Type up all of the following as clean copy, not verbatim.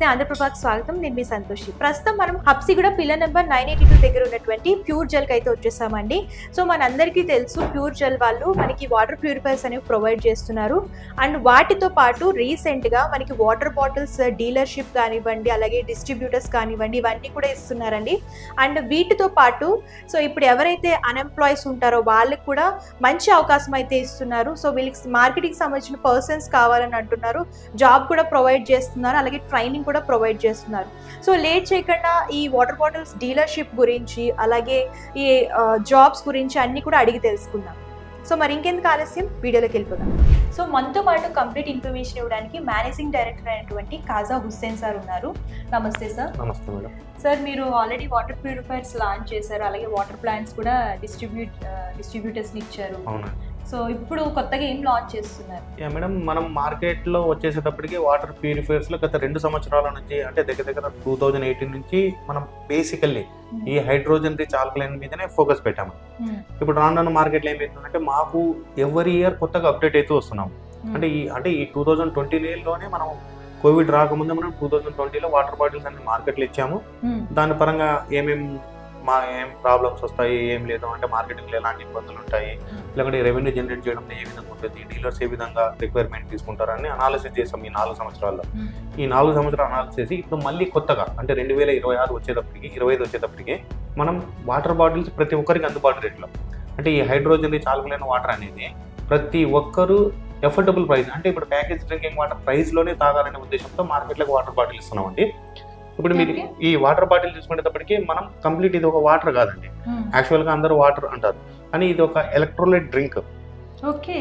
నమస్తే ఆంధ్రప్రభకి స్వాగతం. నేను మీ సంతోషి. ప్రస్తుతం మనం హబ్సిగూడ పిల్లర్ నెంబర్ 982 దగ్గర ఉన్నటువంటి ప్యూర్ జెల్ కి అయితే వచ్చేసామండి. సో మనందరికీ తెలుసు ప్యూర్ జెల్ వాళ్ళు మనకి వాటర్ ప్యూరిఫైర్స్ అనేవి ప్రొవైడ్ చేస్తున్నారు. అండ్ వాటితో పాటు రీసెంట్ గా మనకి వాటర్ బాటిల్స్ డీలర్షిప్ కానివ్వండి, అలాగే డిస్ట్రిబ్యూటర్స్ కానివ్వండి, ఇవన్నీ కూడా ఇస్తున్నారండి. అండ్ వీటితో పాటు సో ఇప్పుడు ఎవరైతే అన్ఎంప్లాయీస్ ఉంటారో వాళ్ళకి కూడా మంచి అవకాశం అయితే ఇస్తున్నారు. సో వీళ్ళకి మార్కెటింగ్ సంబంధించిన పర్సన్స్ కావాలని అంటున్నారు. జాబ్ కూడా ప్రొవైడ్ చేస్తున్నారు, అలాగే ట్రైనింగ్ కూడా ప్రొవైడ్ చేస్తున్నారు. సో లేట్ చేయకుండా ఈ వాటర్ బాటిల్స్ డీలర్షిప్ గురించి, అలాగే ఈ జాబ్స్ గురించి అన్ని కూడా అడిగి తెలుసుకుందాం. సో మరి ఇంకెందుకు ఆలస్యం, వీడియోలోకి వెళ్ళిపోదాం. సో మనతో పాటు కంప్లీట్ ఇన్ఫర్మేషన్ ఇవ్వడానికి మేనేజింగ్ డైరెక్టర్ అయినటువంటి కాజా హుస్సేన్ సార్ ఉన్నారు. నమస్తే సార్. నమస్తే మేడం. సార్ మీరు ఆల్రెడీ వాటర్ ప్యూరిఫైర్స్ లాంచ్ చేశారు, అలాగే వాటర్ ప్లాంట్స్ కూడా డిస్ట్రిబ్యూటర్స్ని ఇచ్చారు. అవునా. సో ఇప్పుడు కొత్తగా ఏం లాంచ్ చేస్తున్నారు? యా మేడం, మనం మార్కెట్లో వచ్చేసేటప్పటికి వాటర్ ప్యూరిఫైర్స్లో గత 2 సంవత్సరాల నుంచి, అంటే దగ్గర 2018 నుంచి మనం బేసికల్లీ ఈ హైడ్రోజన్ రిచ్ ఆల్కలైన్ మీదనే ఫోకస్ పెట్టాము. ఇప్పుడు రాను మార్కెట్లో ఏమైతుందంటే మాకు ఎవరి ఇయర్ కొత్తగా అప్డేట్ అవుతూ వస్తున్నాము. అంటే ఈ 2020లోనే మనం కోవిడ్ రాకముందే మనం 2020లో వాటర్ బాటిల్స్ అన్ని మార్కెట్లో ఇచ్చాము. దాని పరంగా ఏం ప్రాబ్లమ్స్ వస్తాయి, ఏం లేదు అంటే మార్కెటింగ్లో ఎలాంటి ఇబ్బందులు ఉంటాయి, లేకుంటే రెవెన్యూ జనరేట్ చేయడంలో ఏ విధంగా ఉంటుంది, డీలర్స్ ఏ విధంగా రిక్వైర్మెంట్ తీసుకుంటారని అనాలిసిస్ చేసాం ఈ 4 సంవత్సరాల్లో. ఈ 4 సంవత్సరాలు అనాలిసిస్ చేసి ఇప్పుడు మళ్ళీ కొత్తగా అంటే 2026 వచ్చేటప్పటికి 25 వచ్చేటప్పటికి మనం వాటర్ బాటిల్స్ ప్రతి ఒక్కరికి అందుబాటు రేట్లో, అంటే ఈ హైడ్రోజన్ రిచ్ ఆల్కలైన్ వాటర్ అనేది ప్రతి ఒక్కరు ఎఫోర్డబుల్ ప్రైస్, అంటే ఇప్పుడు ప్యాకేజ్ డ్రింకింగ్ వాటర్ ప్రైస్లోనే తాగాలనే ఉద్దేశంతో మార్కెట్లోకి వాటర్ బాటిల్ ఇస్తున్నామండి. ఇప్పుడు మీరు ఈ వాటర్ బాటిల్ తీసుకునేటప్పటికి మనం కంప్లీట్ ఇది ఒక వాటర్ కాదండి, యాక్చువల్గా అందరూ వాటర్ అంటారు, కానీ ఇది ఒక ఎలక్ట్రోలైట్ డ్రింక్.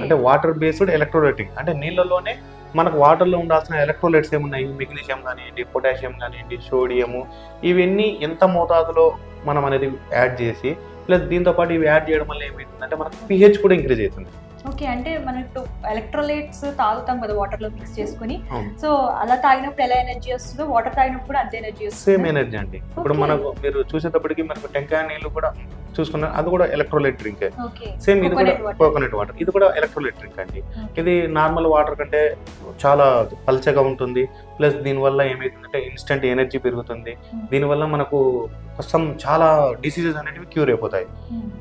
అంటే వాటర్ బేస్డ్ ఎలక్ట్రోలైట్ డ్రింక్, అంటే నీళ్ళలోనే మనకు వాటర్లో ఉండాల్సిన ఎలక్ట్రోలైట్స్ ఏమున్నాయి, మెగ్నీషియం కానివ్వండి, పొటాషియం కానివ్వండి, సోడియము, ఇవన్నీ ఎంత మోతాదులో మనం అనేది యాడ్ చేసి, ప్లస్ దీంతో పాటు ఇవి యాడ్ చేయడం వల్ల ఏమవుతుందంటే మనకు pH కూడా ఇంక్రీజ్ అవుతుంది. ఓకే, అంటే మనం ఇప్పుడు ఎలక్ట్రోలైట్స్ తాగుతాం కదా వాటర్లో మిక్స్ చేసుకుని, సో అలా తాగినప్పుడు ఎలా ఎనర్జీ వస్తుందో వాటర్ తాగినప్పుడు అంతే ఎనర్జీ వస్తుంది. సేమ్ ఎనర్జీ అండి. ఇప్పుడు మనకు మీరు చూసేటప్పటికి మనకు టెంకాయ నీళ్ళు కూడా చూసుకున్నారు, అది కూడా ఎలక్ట్రోలైట్ డ్రింక్. సేమ్ ఇది కూడా కోకోనట్ వాటర్, ఇది కూడా ఎలక్ట్రోలైట్ డ్రింక్ అండి. ఇది నార్మల్ వాటర్ కంటే చాలా పల్చగా ఉంటుంది, ప్లస్ దీనివల్ల ఏమవుతుందంటే ఇన్స్టెంట్ ఎనర్జీ పెరుగుతుంది. దీనివల్ల మనకు చాలా డిసీజెస్ అనేవి క్యూర్ అయిపోతాయి.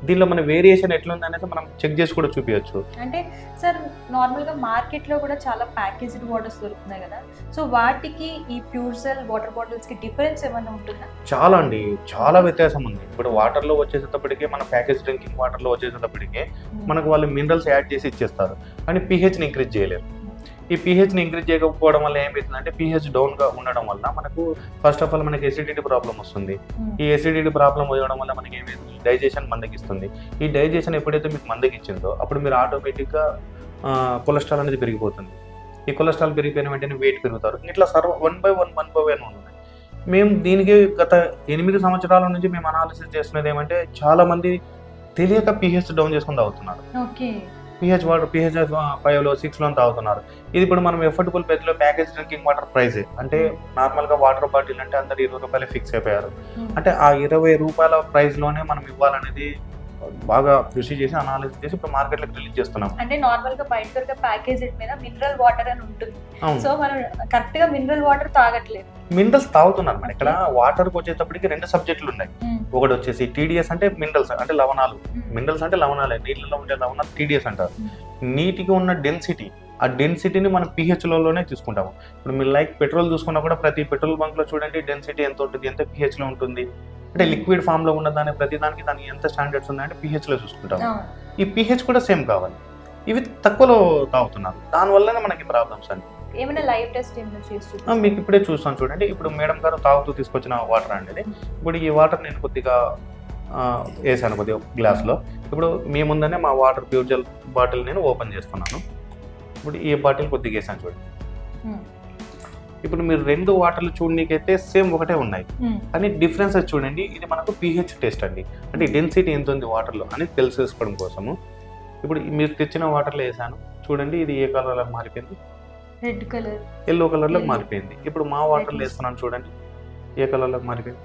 దీనిలో మన వేరియేషన్ ఎట్లుంది అనేది మనం చెక్ చేసి కూడా చూపించచ్చు. అంటే సార్ నార్మల్గా మార్కెట్లో కూడా చాలా ప్యాకేజ్డ్ వాటర్స్ దొరుకుతున్నాయి కదా, సో వాటికి ఈ ప్యూర్ జెల్ వాటర్ బాటిల్స్కి డిఫరెన్స్ ఏమైనా ఉంటుందా? చాలా అండి, చాలా వ్యత్యాసం ఉంది. ఇప్పుడు వాటర్లో వచ్చేసేటప్పటికి మన ప్యాకేజ్ డ్రింకింగ్ వాటర్లో వచ్చేసేటప్పటికి మనకు వాళ్ళు మినరల్స్ యాడ్ చేసి ఇచ్చేస్తారు, కానీ pHని ఇంక్రీజ్ చేయలేరు. ఈ pHని ఇంక్రీజ్ చేయకపోవడం వల్ల ఏమవుతుందంటే pH డౌన్గా ఉండడం వల్ల మనకు ఫస్ట్ ఆఫ్ ఆల్ మనకి ఎసిడిటీ ప్రాబ్లం వస్తుంది. ఈ ఎసిడిటీ ప్రాబ్లం ఉండడం వల్ల మనకి ఏమవుతుంది, డైజెషన్ మందగిస్తుంది. ఈ డైజెషన్ ఎప్పుడైతే మీకు మందగిచ్చిందో అప్పుడు మీరు ఆటోమేటిక్గా కొలెస్ట్రాల్ అనేది పెరిగిపోతుంది. ఈ కొలెస్ట్రాల్ పెరిగిపోయిన వెంటనే వెయిట్ పెరుగుతారు. ఇట్లా వన్ బై వన్ ఉన్నాయి. మేము దీనికి గత 8 సంవత్సరాల నుంచి మేము అనాలిసిస్ చేస్తున్నది ఏమంటే చాలా మంది తెలియక pH డౌన్ చేసుకుని తాగుతున్నారు. pH 5లో 6లో తాగుతున్నారు. ఇది ఇప్పుడు మనం ఎఫోర్డబుల్ ప్రైస్లో ప్యాకేజ్ డ్రింకింగ్ వాటర్ ప్రైస్, అంటే నార్మల్గా వాటర్ బాటిల్ అంటే అందరు 20 రూపాయలు ఫిక్స్ అయిపోయారు. అంటే ఆ 20 రూపాయల ప్రైస్లోనే మనం ఇవ్వాలనేది బాగా కృషి చేసి అనాలిసిస్ చేసి ఇప్పుడు మార్కెట్లోకి రిలీజ్ చేస్తున్నాం. అంటే నార్మల్గా బయట దొరికే ప్యాకేజ్ మీద మినరల్ వాటర్ అని ఉంటుంది, సో మనం కరెక్ట్గా మినరల్ వాటర్ తాగట్లేదు. మినరల్స్ తాగుతున్నారు మన ఇక్కడ. వాటర్కి వచ్చేటప్పటికి 2 సబ్జెక్టులు ఉన్నాయి. ఒకటి వచ్చేసి TDS అంటే మినరల్స్, అంటే లవణాలు. మినరల్స్ అంటే లవణాలే, నీళ్ళలో ఉండే లవణాలు TDS అంటారు. నీటికి ఉన్న డెన్సిటీ, ఆ డెన్సిటీని మనం pHలోనే తీసుకుంటాము. ఇప్పుడు మీరు లైక్ పెట్రోల్ చూసుకున్నా కూడా ప్రతి పెట్రోల్ బంక్లో చూడండి డెన్సిటీ ఎంత ఉంటుంది, ఎంత pHలో ఉంటుంది. అంటే లిక్విడ్ ఫామ్లో ఉన్న దాని ప్రతి దానికి దానికి ఎంత స్టాండర్డ్స్ ఉన్నాయంటే pHలో చూసుకుంటాము. ఈ pH కూడా సేమ్ కావాలి. ఇవి తక్కువలో తాగుతున్నారు, దానివల్లనే మనకి ప్రాబ్లమ్స్ అండి. ఏమైనా లైవ్ టెస్ట్ చేసి మీకు ఇప్పుడే చూస్తాను చూడండి. ఇప్పుడు మేడం గారు తాగుతూ తీసుకొచ్చిన వాటర్ అనేది, ఇప్పుడు ఈ వాటర్ నేను కొద్దిగా వేసాను కొద్దిగా గ్లాస్లో. ఇప్పుడు మీ ముందనే మా వాటర్ ప్యూర్ జెల్ బాటిల్ నేను ఓపెన్ చేస్తున్నాను. ఇప్పుడు ఈ బాటిల్ కొద్దిగా వేసాను చూడండి. ఇప్పుడు మీరు 2 వాటర్లు చూడనీకైతే సేమ్ ఒకటే ఉన్నాయి, కానీ డిఫరెన్సెస్ చూడండి. ఇది మనకు pH టెస్ట్ అండి, అంటే డెన్సిటీ ఎంత ఉంది వాటర్లో అని తెలుసుకోవడం కోసము. ఇప్పుడు మీరు తెచ్చిన వాటర్లో వేసాను చూడండి, ఇది ఏ కలర్లో మారిపోయింది, రెడ్ కలర్, ఎల్లో కలర్లో మారిపోయింది. ఇప్పుడు మా వాటర్లో వేస్తున్నాను చూడండి, ఏ కలర్లో మారిపోయింది,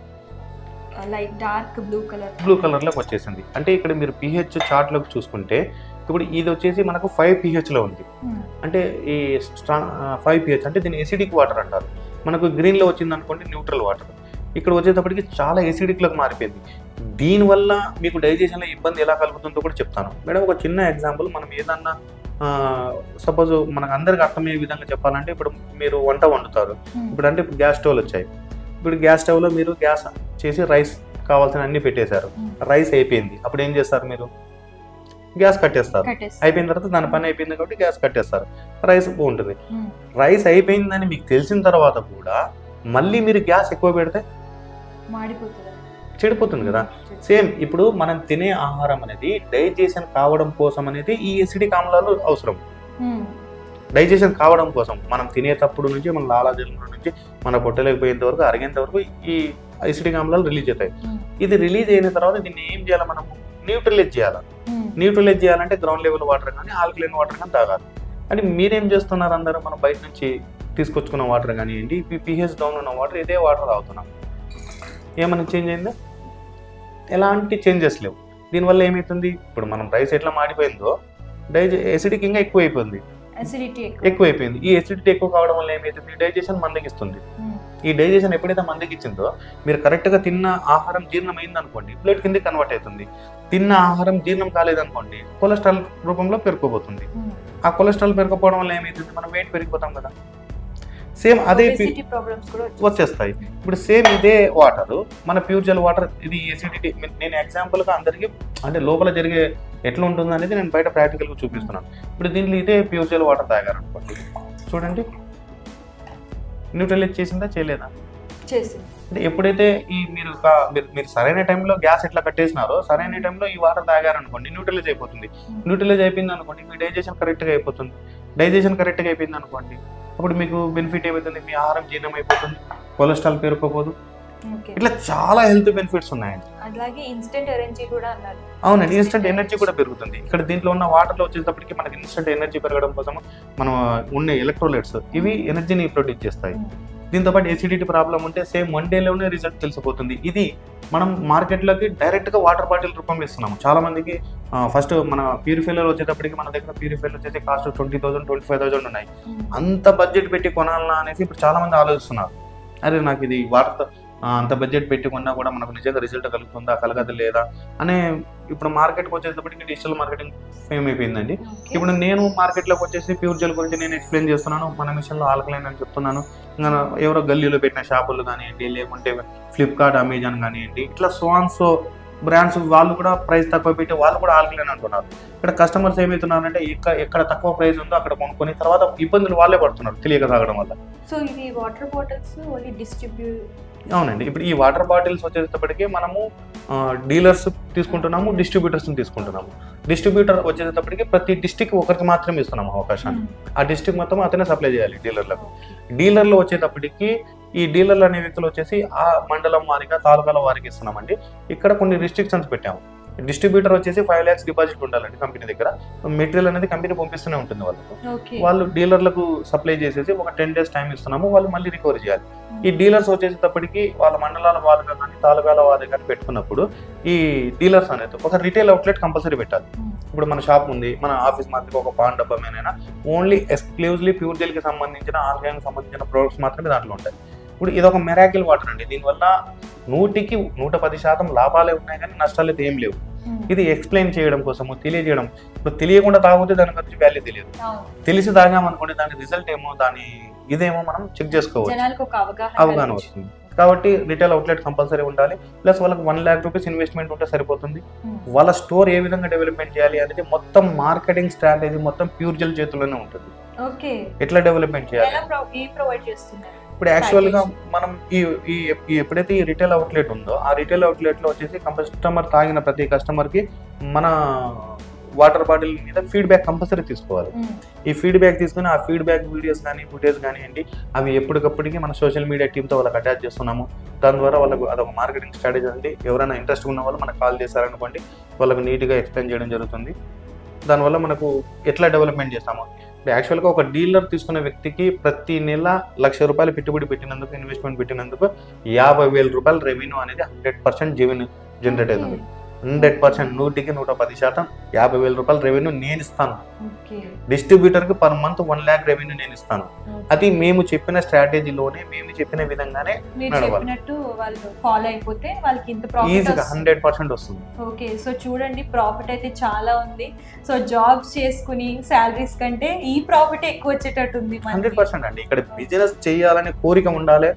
లైక్ డార్క్ బ్లూ కలర్లోకి వచ్చేసింది. అంటే ఇక్కడ మీరు pH చార్ట్లోకి చూసుకుంటే ఇప్పుడు ఇది వచ్చేసి మనకు 5 pH లో ఉంది. అంటే ఈ 5 pH అంటే దీన్ని ఎసిడిక్ వాటర్ అంటారు. మనకు గ్రీన్లో వచ్చింది అనుకోండి న్యూట్రల్ వాటర్, ఇక్కడ వచ్చేటప్పటికి చాలా ఎసిడిక్లోకి మారిపోయింది. దీనివల్ల మీకు డైజెషన్లో ఇబ్బంది ఎలా కలుగుతుందో కూడా చెప్తాను మేడం. ఒక చిన్న ఎగ్జాంపుల్, మనం ఏదన్నా సపోజ్ మనకు అందరికి అర్థమయ్యే విధంగా చెప్పాలంటే, ఇప్పుడు మీరు వంట వండుతారు, ఇప్పుడు గ్యాస్ స్టవ్లు వచ్చాయి. ఇప్పుడు గ్యాస్ స్టవ్లో మీరు గ్యాస్ చేసి రైస్ కావాల్సిన అన్ని పెట్టేశారు, రైస్ అయిపోయింది. అప్పుడు ఏం చేస్తారు మీరు? గ్యాస్ కట్టేస్తారు. అయిపోయిన తర్వాత దాని పని అయిపోయింది కాబట్టి గ్యాస్ కట్టేస్తారు, రైస్ ఉంటుంది. రైస్ అయిపోయిందని మీకు తెలిసిన తర్వాత కూడా మళ్ళీ మీరు గ్యాస్ ఎక్కువ పెడితే చెడిపోతుంది కదా. సేమ్ ఇప్పుడు మనం తినే ఆహారం అనేది డైజెషన్ కావడం కోసం అనేది ఈ ఎసిడిక్ ఆమ్లాలు అవసరం. డైజెషన్ కావడం కోసం మనం తినేటప్పుడు నుంచి మన లాలాజలం నుంచి మన పొట్టలోకి పోయేంత వరకు, అరిగేంత వరకు ఈ ఎసిడిక్ ఆమ్లాలు రిలీజ్ అవుతాయి. ఇది రిలీజ్ అయిన తర్వాత దీన్ని ఏం చేయాలి? మనం న్యూట్రలైజ్ చేయాలి. న్యూట్రలైజ్ చేయాలంటే గ్రౌండ్ లెవెల్ వాటర్ కానీ ఆల్కలైన్ వాటర్ కానీ తాగాలి. అంటే మీరేం చేస్తున్నారు? అందరూ మనం బయట నుంచి తీసుకొచ్చుకున్న వాటర్ కానివ్వండి, pH డౌన్ ఉన్న వాటర్, ఇదే వాటర్ తాగుతున్నాం. ఏమైనా చేంజ్ అయిందా? ఎలాంటి చేంజెస్ లేవు. దీనివల్ల ఏమవుతుంది? ఇప్పుడు మనం రైస్ ఎట్లా మాడిపోయిందో ఎసిడిక్ ఇంకా ఎక్కువైపోయింది. ఈ ఎసిడిటీ ఎక్కువ కావడం వల్ల ఏమవుతుంది? డైజెషన్ మందగిస్తుంది. ఈ డైజెషన్ ఎప్పుడైతే మందగిచ్చిందో, మీరు కరెక్ట్గా తిన్న ఆహారం జీర్ణం అయింది అనుకోండి, బ్లడ్ కింద కన్వర్ట్ అవుతుంది. తిన్న ఆహారం జీర్ణం కాలేదనుకోండి, కొలెస్ట్రాల్ రూపంలో పెరుకోబోతుంది. ఆ కొలెస్ట్రాల్ పెరగకపోవడం వల్ల ఏమవుతుంది? మనం వెయిట్ పెరిగిపోతాం కదా. సేమ్ అదే వచ్చేస్తాయి. ఇప్పుడు సేమ్ ఇదే వాటర్, మన ప్యూర్ జెల్ వాటర్, ఇది ఎసిడిటీ. నేను ఎగ్జాంపుల్గా అందరికీ అంటే లోపల జరిగే ఎట్లా ఉంటుంది అనేది నేను బయట ప్రాక్టికల్గా చూపిస్తున్నాను. ఇప్పుడు దీంట్లో ఇదే ప్యూర్ జెల్ వాటర్ తాగారు అనుకోండి, చూడండి న్యూట్రలైజ్ చేసిందా చేయలేదా? అంటే ఎప్పుడైతే ఈ మీరు సరైన టైంలో గ్యాస్ ఎట్లా కట్టేసినారో, సరైన టైంలో ఈ వాటర్ తాగారనుకోండి న్యూట్రలైజ్ అయిపోతుంది. న్యూట్రలైజ్ అయిపోయింది అనుకోండి, మీ డైజెషన్ కరెక్ట్గా అయిపోతుంది. డైజెషన్ కరెక్ట్గా అయిపోయింది అనుకోండి, అప్పుడు మీకు బెనిఫిట్ ఏమవుతుంది? మీ ఆహారం జీర్ణం అయిపోతుంది, కొలెస్ట్రాల్ పేరుకోపోదు. ఇట్లా చాలా హెల్త్ బెనిఫిట్స్ ఉన్నాయండి. అలాగే ఇన్స్టెంట్ ఎనర్జీ కూడా అన్నారు. అవునండి, ఇన్స్టెంట్ ఎనర్జీ కూడా పెరుగుతుంది. ఇక్కడ దీంట్లో ఉన్న వాటర్లో వచ్చేటప్పటికి మనకి ఇన్స్టెంట్ ఎనర్జీ పెరగడం కోసం మనం ఉన్న ఎలక్ట్రోలైట్స్ ఇవి ఎనర్జీని ప్రొడ్యూస్ చేస్తాయి. దీంతో పాటు ఎసిడిటీ ప్రాబ్లం ఉంటే సేమ్ 1 డేలోనే రిజల్ట్ తెలిసిపోతుంది. ఇది మనం మార్కెట్లోకి డైరెక్ట్గా వాటర్ బాటిల్ రూపంలో ఇస్తున్నాము. చాలా మందికి ఫస్ట్ మన ప్యూరిఫైర్ వచ్చేటప్పటికి మన దగ్గర ప్యూరిఫైర్ వచ్చేసి కాస్ట్ 20,000 25,000 ఉన్నాయి. అంత బడ్జెట్ పెట్టి కొనాలన్నా అనేసి ఇప్పుడు చాలా మంది ఆలోచిస్తున్నారు. అరే నాకు ఇది వాటర్తో అంత బడ్జెట్ పెట్టి కొన్నా కూడా మనకు నిజంగా రిజల్ట్ కలుగుతుందా కలగదు లేదా అనే ఇప్పుడు మార్కెట్కి వచ్చేటప్పటికి డిజిటల్ మార్కెటింగ్ ఫేమ్ అయిపోయిందండి. ఇప్పుడు నేను మార్కెట్లోకి వచ్చేసి ప్యూర్ జెల్ గురించి నేను ఎక్స్ప్లెయిన్ చేస్తున్నాను, మన మిషన్లో ఆల్కలైన్ అని చెప్తున్నాను. ఇంకా ఎవరో గల్లీలో పెట్టిన షాపులు కానివ్వండి, లేకుంటే ఫ్లిప్కార్ట్ అమెజాన్ కానివ్వండి, ఇట్లా సో బ్రాండ్స్ వాళ్ళు కూడా ప్రైస్ తక్కువ పెట్టి వాళ్ళు కూడా ఆల్కలైన్ అంటున్నారు. ఇక్కడ కస్టమర్స్ ఏమవుతున్నారంటే ఎక్కడ తక్కువ ప్రైస్ ఉందో అక్కడ కొనుక్కొని తర్వాత ఇబ్బందులు వాళ్ళే పడుతున్నారు తెలియక తాగడం వల్ల. సో ఇది వాటర్ బాటిల్స్ ఓన్లీ డిస్ట్రిబ్యూట్. అవునండి, ఇప్పుడు ఈ వాటర్ బాటిల్స్ వచ్చేటప్పటికి మనము డీలర్స్ తీసుకుంటున్నాము, డిస్ట్రిబ్యూటర్స్ని తీసుకుంటున్నాము. డిస్ట్రిబ్యూటర్ వచ్చేటప్పటికి ప్రతి డిస్ట్రిక్ట్ ఒకరికి మాత్రమే ఇస్తున్నాము అవకాశాన్ని. ఆ డిస్ట్రిక్ట్ మొత్తం అతనే సప్లై చేయాలి డీలర్లకు. డీలర్లు వచ్చేటప్పటికి ఈ డీలర్లు అనే వ్యక్తులు వచ్చేసి ఆ మండలం వారిగా తాలూకాల వారికి ఇస్తున్నామండి. ఇక్కడ కొన్ని రిస్ట్రిక్షన్స్ పెట్టాము. డిస్ట్రిబ్యూటర్ వచ్చేసి 5 lakhs డిపాజిట్ ఉండాలండి కంపెనీ దగ్గర. మెటీరియల్ అనేది కంపెనీ పంపిస్తూనే ఉంటుంది వాళ్ళకు. వాళ్ళు డీలర్లకు సప్లై చేసేసి ఒక 10 days టైం ఇస్తున్నాము, వాళ్ళు మళ్ళీ రికవరీ చేయాలి. ఈ డీలర్స్ వచ్చేటప్పటికి వాళ్ళ మండలాల వారుగా కానీ తాలూకాల వారు కానీ పెట్టుకున్నప్పుడు ఈ డీలర్స్ అనేది ఒక రిటైల్ అవుట్లెట్ కంపల్సరీ పెట్టాలి. ఇప్పుడు మన షాప్ ఉంది, మన ఆఫీస్ మాత్రమే ఒక పాన్ డబ్బా మేనైనా ఓన్లీ ఎక్స్క్లూజివ్లీ ప్యూర్ జెల్కి సంబంధించిన ఆర్గానిక్ సంబంధించిన ప్రొడక్ట్స్ మాత్రమే దాంట్లో ఉంటాయి. ఇప్పుడు ఇది ఒక మెరాకిల్ వాటర్ అండి. దీనివల్ల 100కి 110% లాభాలే ఉన్నాయి కానీ నష్టాలు అయితే ఏం లేవు. ఇది ఎక్స్ప్లెయిన్ చేయడం కోసము, తెలియజేయడం. ఇప్పుడు తెలియకుండా తాగితే దాని గురించి వాల్యూ తెలియదు, తెలిసి తాగామనుకోండి దాని రిజల్ట్ ఏమో దాని ఇదేమో మనం చెక్ చేసుకోవచ్చు, అవగాహన వస్తుంది. కాబట్టి రిటైల్ అవుట్లెట్ కంపల్సరీ ఉండాలి. ప్లస్ వాళ్ళకి 1 lakh rupees ఇన్వెస్ట్మెంట్ ఉంటే సరిపోతుంది. వాళ్ళ స్టోర్ ఏ విధంగా డెవలప్మెంట్ చేయాలి అనేది మొత్తం మార్కెటింగ్ స్ట్రాటజీ మొత్తం ప్యూర్ జెల్ చేతుల్లోనే ఉంటుంది. ఎట్లా డెవలప్మెంట్ చేయాలి ఇప్పుడు యాక్చువల్గా మనం ఈ ఎప్పుడైతే ఈ రిటైల్ అవుట్లెట్ ఉందో ఆ రిటైల్ అవుట్లెట్లో వచ్చేసి కస్టమర్ తాగిన ప్రతి కస్టమర్కి మన వాటర్ బాటిల్ మీద ఫీడ్బ్యాక్ కంపల్సరీ తీసుకోవాలి. ఈ ఫీడ్బ్యాక్ తీసుకుని ఆ ఫీడ్బ్యాక్ వీడియోస్ కానీ ఫుటేజ్ కానివ్వండి అవి ఎప్పటికప్పటికి మన సోషల్ మీడియా టీంతో వాళ్ళకి అటాచ్ చేస్తున్నాము. దాని ద్వారా వాళ్ళకు అదొక మార్కెటింగ్ స్ట్రాటజీ అండి. ఎవరైనా ఇంట్రెస్ట్ ఉన్న వాళ్ళు మనకు కాల్ చేశారనుకోండి, వాళ్ళకు నీట్గా ఎక్స్ప్లెయిన్ చేయడం జరుగుతుంది. దానివల్ల మనకు ఎట్లా డెవలప్మెంట్ చేస్తాము. యాక్చువల్గా ఒక డీలర్ తీసుకున్న వ్యక్తికి ప్రతి నెల ₹1,00,000 పెట్టుబడి పెట్టినందుకు, ఇన్వెస్ట్మెంట్ పెట్టినందుకు ₹50,000 రెవెన్యూ అనేది 100% జెన్యున్ జనరేట్ అవుతుంది. 100% 100% 50,000 రూపాయల రెవెన్యూ నేను ఇస్తాను. ఓకే. డిస్ట్రిబ్యూటర్కి పర్ మంత్ 1 lakh రెవెన్యూ నేను ఇస్తాను. అది మేము చెప్పిన స్ట్రాటజీలోనే మేము చెప్పిన విధంగానే మీరు నడవాలి. చెప్పినట్టు వాళ్ళు ఫాలో అయిపోతే వాళ్ళకి ఇంత ప్రాఫిట్ ఈజీగా 100% వస్తుంది. ఓకే. సో చూడండి, ప్రాఫిట్ అయితే చాలా ఉంది. సో జాబ్స్ చేసుకుని శాలరీస్ కంటే ఈ ప్రాఫిట్ ఎక్కువ వచ్చేటట్టు ఉంది. 100% అండి. ఇక్కడ బిజినెస్ చేయాలనే కోరిక ఉండాలి,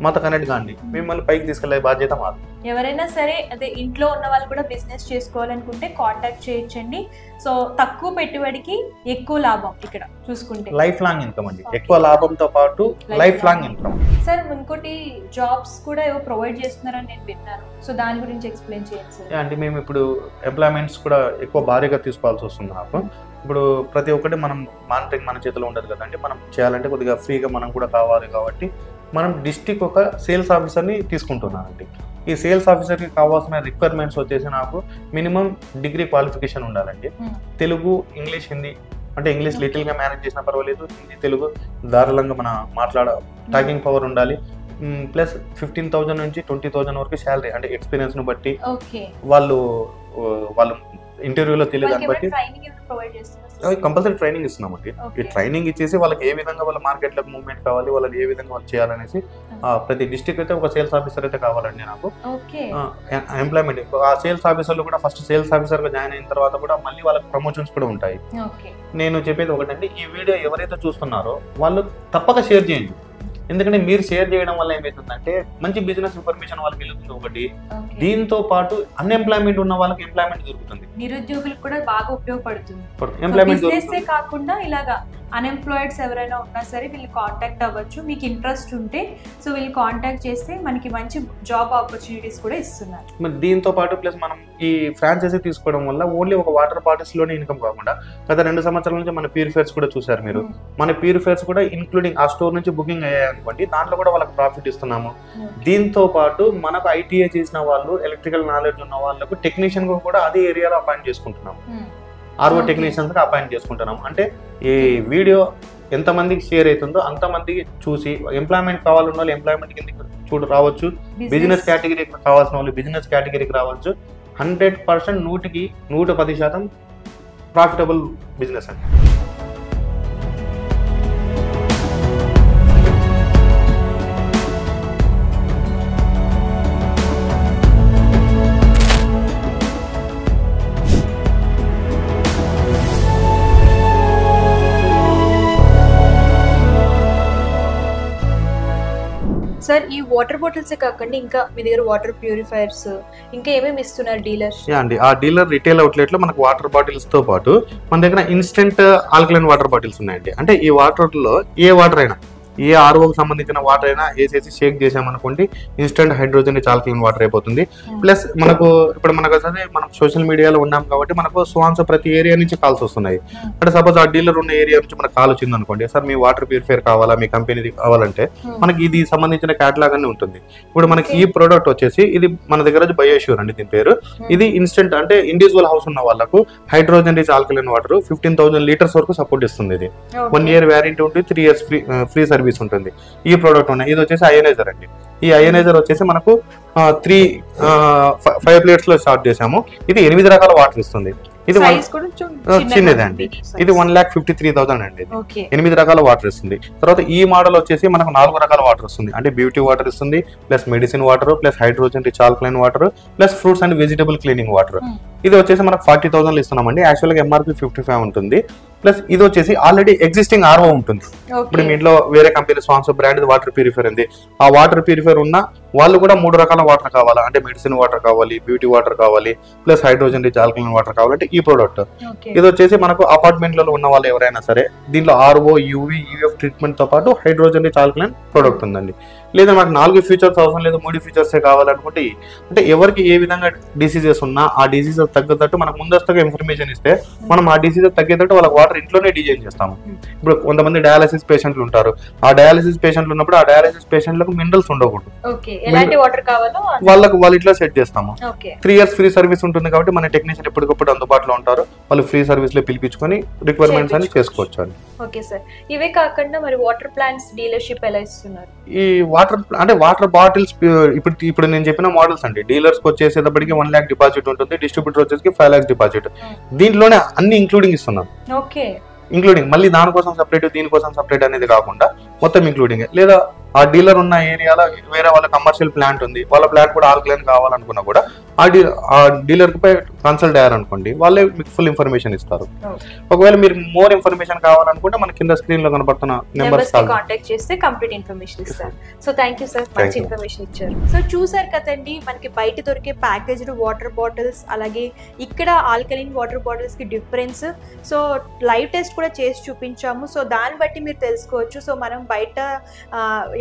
మాతో కనెక్ట్ కాండి, మిమ్మల్ని పైకి తీసుకెళ్లే బాధ్యత మాది. ఎవరైనా సరే అదే ఇంట్లో ఉన్న వాళ్ళు కూడా బిజినెస్ చేసుకోవాలనుకుంటే కాంటాక్ట్ చేయొచ్చండి. సో తక్కువ పెట్టుబడికి ఎక్కువ లాభం ఇక్కడ చూసుకుంటే. లైఫ్ లాంగ్ ఇన్కమ్ అండి. ఎక్కువ లాభంతో పాటు లైఫ్ లాంగ్ ఇన్కమ్. సార్ ఇంకోటి జాబ్స్ కూడా ఏవో ప్రొవైడ్ చేస్తున్నారని నేను విన్నాను. సో దాని గురించి ఎక్స్ప్లెయిన్ చేయండి సార్. అంటే మేము ఇప్పుడు ఎంప్లాయ్మెంట్స్ కూడా ఎక్కువ భారీగా తీసుకోవాల్సి వస్తుంది నాకు. ఇప్పుడు ప్రతి ఒక్కటి మనం మానిటరింగ్ మన చేతిలో ఉండదు కదండి. మనం చేయాలంటే కొద్దిగా ఫ్రీగా మనం కూడా కావాలి కాబట్టి మనం డిస్ట్రిక్ట్ ఒక సేల్స్ ఆఫీసర్ని తీసుకుంటున్నానండి. ఈ సేల్స్ ఆఫీసర్కి కావాల్సిన రిక్వైర్మెంట్స్ వచ్చేసి నాకు మినిమం డిగ్రీ క్వాలిఫికేషన్ ఉండాలండి. తెలుగు, ఇంగ్లీష్, హిందీ. అంటే ఇంగ్లీష్ లిటిల్గా మేనేజ్ చేసినా పర్వాలేదు, హిందీ తెలుగు ధారాళంగా మన టాకింగ్ పవర్ ఉండాలి. ప్లస్ 15,000 నుంచి 20,000 వరకు శాలరీ, అంటే ఎక్స్పీరియన్స్ను బట్టి వాళ్ళు ఇంటర్వ్యూలో తెలియదు దాన్ని బట్టి కంపల్సరీ ట్రైనింగ్ ఇస్తున్నామండి. ఈ ట్రైనింగ్ ఇచ్చేసి వాళ్ళకి ఏ విధంగా వాళ్ళ మార్కెట్లో మూవ్మెంట్ కావాలి, వాళ్ళని ఏ విధంగా వాళ్ళు చేయాలనేసి ప్రతి డిస్ట్రిక్ట్ అయితే ఒక సేల్స్ ఆఫీసర్ అయితే కావాలండి నాకు. ఎంప్లాయ్మెంట్ ఆ సేల్స్ ఆఫీసర్లు కూడా ఫస్ట్ సేల్స్ ఆఫీసర్గా జాయిన్ అయిన తర్వాత కూడా మళ్ళీ వాళ్ళకి ప్రమోషన్స్ కూడా ఉంటాయి. నేను చెప్పేది ఒకటండి, ఈ వీడియో ఎవరైతే చూస్తున్నారో వాళ్ళు తప్పక షేర్ చేయండి. ఎందుకంటే మీరు షేర్ చేయడం వల్ల ఏమవుతుందంటే మంచి బిజినెస్ ఇన్ఫర్మేషన్ వాళ్ళకి వెళ్తుంది ఒకటి, దీంతో పాటు అన్ఎంప్లాయ్మెంట్ ఉన్న వాళ్ళకి ఎంప్లాయ్మెంట్ దొరుకుతుంది, నిరుద్యోగులకు కూడా బాగా ఉపయోగపడుతుంది. ఎంప్లాయ్మెంట్ కాకుండా ఇలాగా అన్ఎంప్లాయిడ్స్ ఎవరైనా ఉన్నా సరే వీళ్ళు కాంటాక్ట్ అవ్వచ్చు. మీకు ఇంట్రెస్ట్ ఉంటే సో వీళ్ళు కాంటాక్ట్ చేస్తే మనకి మంచి జాబ్ ఆపర్చునిటీస్ కూడా ఇస్తున్నారు. మరి దీంతో పాటు ప్లస్ మనం ఈ ఫ్రాంచైజీ తీసుకోవడం వల్ల ఓన్లీ ఒక వాటర్ బాటిల్స్ లోనే ఇన్కమ్ కాకుండా గత 2 సంవత్సరాల నుంచి మన ప్యూరిఫైర్స్ కూడా చూసారు మీరు. మన ప్యూరిఫైర్స్ కూడా ఇంక్లూడింగ్ ఆ స్టోర్ నుంచి బుకింగ్ అయ్యాయనుకోండి, దాంట్లో కూడా వాళ్ళకి ప్రాఫిట్ ఇస్తున్నాము. దీంతో పాటు మనకు ఐటీఐ చేసిన వాళ్ళు, ఎలక్ట్రికల్ నాలెడ్జ్ ఉన్న వాళ్ళకు టెక్నీషియన్ కూడా అదే ఏరియాలో అపాయింట్ చేసుకుంటున్నాము. ఆర్ఓ టెక్నీషియన్స్ గా అపాయింట్ చేసుకుంటున్నాం. అంటే ఈ వీడియో ఎంతమందికి షేర్ అవుతుందో అంతమందికి చూసి ఎంప్లాయ్మెంట్ కావాలన్న వాళ్ళు ఎంప్లాయ్మెంట్ కింద రావచ్చు, బిజినెస్ కేటగిరీకి కావాల్సిన వాళ్ళు బిజినెస్ కేటగిరీకి రావచ్చు. 100% 110% ప్రాఫిటబుల్ బిజినెస్ అండి. సార్ ఈ వాటర్ బాటిల్స్ కాకుండా ఇంకా మీ దగ్గర వాటర్ ప్యూరిఫైర్స్ ఇంకా ఏమేమి ఇస్తున్నారు డీలర్స్? అండి, ఆ డీలర్ రిటైల్ అవుట్లెట్ లో మనకు వాటర్ బాటిల్స్ తో పాటు మన దగ్గర ఇన్స్టెంట్ ఆల్కలైన్ వాటర్ బాటిల్స్ ఉన్నాయండి. అంటే ఈ వాటర్ లో ఏ వాటర్ అయినా, ఏ ఆర్ఓకి సంబంధించిన వాటర్ అయినా వేసేసి షేక్ చేసామనుకోండి, ఇన్స్టెంట్ హైడ్రోజన్ ఆల్కలైన్ వాటర్ అయిపోతుంది. ప్లస్ మనకు ఇప్పుడు మనకు అదే మనం సోషల్ మీడియాలో ఉన్నాం కాబట్టి మనకు స్వాన్స్ ప్రతి ఏరియా నుంచి కాల్స్ వస్తున్నాయి. అంటే సపోజ్ ఆ డీలర్ ఉన్న ఏరియా నుంచి మనకు కాల్ వచ్చింది అనుకోండి, సార్ మీ వాటర్ ప్యూరిఫైర్ కావాలా, మీ కంపెనీది కావాలంటే మనకి ఇది సంబంధించిన క్యాటలాగ్ అన్ని ఉంటుంది. ఇప్పుడు మనకి ఈ ప్రోడక్ట్ వచ్చేసి ఇది మన దగ్గర బయోష్యూర్ అండి దీని పేరు. ఇది ఇన్స్టెంట్ అంటే ఇండివిజువల్ హౌస్ ఉన్న వాళ్ళకు hydrogen rich alkaline water 15,000 litres వరకు సపోర్ట్ ఇస్తుంది. ఇది 1 year వ్యారంటీ ఉంటుంది, 3 years ఫ్రీ సర్వీస్ ఉంటుంది. ఈ ప్రోడక్ట్ ఉన్నాయి. ఇది వచ్చేసి అయోనైజర్ అండి. ఈ అయోనైజర్ వచ్చేసి మనకు 5 plates లో స్టార్ట్ చేసాము. ఇది 8 రకాల వాటర్ ఇస్తుంది. ఇది చిన్నది అండి. ఇది 1,53,000 అండి. 8 రకాల వాటర్ ఇస్తుంది. తర్వాత ఈ మోడల్ వచ్చేసి మనకు 4 రకాల వాటర్ వస్తుంది. అంటే బ్యూటీ వాటర్ ఇస్తుంది, plus medicine water, plus hydrogen rich alkaline water, plus fruits and vegetable cleaning water. ఇది వచ్చేసి మనకు 40,000 ఇస్తున్నామండి. యాక్చువల్గా ఎంఆర్పి 55 ఉంటుంది. ప్లస్ ఇది వచ్చేసి ఆల్రెడీ ఎగ్జిస్టింగ్ ఆర్ఓ ఉంటుంది. ఇప్పుడు మీ ఇంట్లో వేరే company sponsor brand water purifier ఉంది. ఆ వాటర్ ప్యూరిఫైర్ ఉన్న వాళ్ళు కూడా 3 రకాల వాటర్ కావాలా, అంటే మెడిసిన్ వాటర్ కావాలి, బ్యూటీ వాటర్ కావాలి, plus hydrogen rich alkaline water కావాలంటే ఈ ప్రోడక్ట్. ఇది వచ్చేసి మనకు అపార్ట్మెంట్లలో ఉన్న వాళ్ళు ఎవరైనా సరే దీంట్లో ఆర్ఓ, యూవి, యూఎఫ్ ట్రీట్మెంట్ తో పాటు హైడ్రోజన్ రిచ్ ఆల్కలైన్ ప్రోడక్ట్ ఉందండి. లేదా మనకు 4 ఫీచర్స్ అవసరం లేదు, 3 ఫీచర్సే కావాలనుకుంటే, అంటే ఎవరికి ఏ విధంగా డిసీజెస్ ఉన్నా ఆ డిసీజెస్ తగ్గేటట్టు మనకు ముందస్తుగా ఇన్ఫర్మేషన్ ఇస్తే మనం ఆ డిసీజెస్ తగ్గేటట్టు వాళ్ళకి వాటర్ ఇంట్లోనే డిజైన్ చేస్తాము. ఇప్పుడు కొంతమంది డయాలసిస్ పేషెంట్లు ఉంటారు. ఆ డయాలసిస్ పేషెంట్లు ఉన్నప్పుడు ఆ డయాలసిస్ పేషెంట్లకు మినరల్స్ ఉండకూడదు, వాళ్ళు ఇట్లా సెట్ చేస్తాము. 3 years ఫ్రీ సర్వీస్ ఉంటుంది కాబట్టి మన టెక్నీషియన్ ఎప్పటికప్పుడు అందుబాటులో ఉంటారు. వాళ్ళు ఫ్రీ సర్వీస్ లో పిలిపించుకొని రిక్వైర్మెంట్స్ అని చేసుకోవచ్చు అండి. ఓకే సార్, ఇవే కాకుండా మరి వాటర్ ప్లాంట్స్ డీలర్షిప్ ఎలా ఇస్తున్నారు? ఈ వాటర్ బాటిల్స్ ఇప్పుడు నేను చెప్పిన మోడల్స్ అండి. డీలర్స్కి వచ్చేసేటప్పటికి 1 lakh డిపాజిట్ ఉంటుంది, డిస్ట్రిబ్యూటర్ వచ్చేసి 5 lakhs డిపాజిట్. దీంట్లోనే అన్ని ఇంక్లూడింగ్ ఇస్తున్నాం. ఓకే, ఇంక్లూడింగ్ మళ్ళీ దానికోసం సపరేట్ దీనికోసం సపరేట్ అనేది కాకుండా మొత్తం ఇంక్లూడింగ్. లేదా ఆ డీలర్ ఉన్న ఏరియాలో వేరే వాళ్ళ కమర్షియల్ ప్లాంట్ ఉంది, వాళ్ళ ప్లాంట్ కూడా ఆల్కలైన్ కావాలనుకున్నా కూడా ఆ డీలర్ పై కన్సల్ట్ అయ్యారనుకోండి, వాళ్ళే మీకు ఫుల్ ఇన్ఫర్మేషన్ ఇస్తారు. ఒకవేళ మీరు మోర్ ఇన్ఫర్మేషన్ కావాలనుకుంటే మన కింద స్క్రీన్ లో కనబడుతున్న నెంబర్స్ కాంటాక్ట్ చేస్తే కంప్లీట్ ఇన్ఫర్మేషన్ ఇస్తారు. సో థ్యాంక్ యూ సార్, మంచి ఇన్ఫర్మేషన్ ఇచ్చారు. సో చూసారు కదండి, మనకి బయట దొరికే ప్యాకేజ్డ్ వాటర్ బాటిల్స్ అలాగే ఇక్కడ ఆల్కలైన్ వాటర్ బాటిల్స్ కి డిఫరెన్స్. సో లైవ్ టెస్ట్ కూడా చేసి చూపించాము. సో దాన్ని బట్టి మీరు తెలుసుకోవచ్చు. సో మనం బయట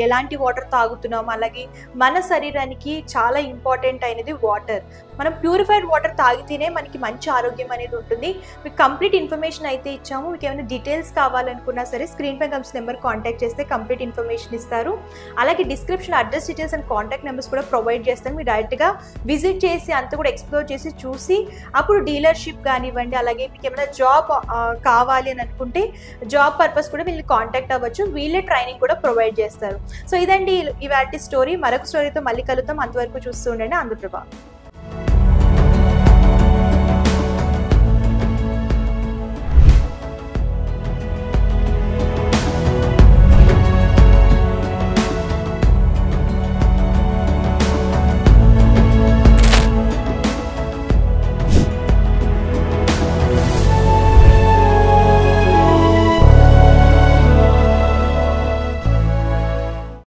ఎలాంటి వాటర్ తాగుతున్నాం, అలాగే మన శరీరానికి చాలా ఇంపార్టెంట్ అయినది వాటర్. మనం ప్యూరిఫైడ్ వాటర్ తాగితేనే మనకి మంచి ఆరోగ్యం అనేది ఉంటుంది. మీకు కంప్లీట్ ఇన్ఫర్మేషన్ అయితే ఇచ్చాము. మీకు ఏమైనా డీటెయిల్స్ కావాలనుకున్నా సరే స్క్రీన్ పై కనిపిస్తున్న నెంబర్ కాంటాక్ట్ చేస్తే కంప్లీట్ ఇన్ఫర్మేషన్ ఇస్తారు. అలాగే description address details and contact numbers కూడా ప్రొవైడ్ చేస్తాను. మీరు డైరెక్ట్గా విజిట్ చేసి అంతా కూడా ఎక్స్ప్లోర్ చేసి చూసి అప్పుడు డీలర్షిప్ కానివ్వండి, అలాగే మీకు ఏమైనా జాబ్ కావాలి అని అనుకుంటే జాబ్ పర్పస్ కూడా వీళ్ళు కాంటాక్ట్ అవ్వచ్చు. వీళ్ళే ట్రైనింగ్ కూడా ప్రొవైడ్ చేస్తారు. సో ఇదండి ఇవాల్టి స్టోరీ. మరొక స్టోరీతో మళ్ళీ కలుద్దాం. అంతవరకు చూస్తూ ఉండండి ఆంధ్రప్రభ.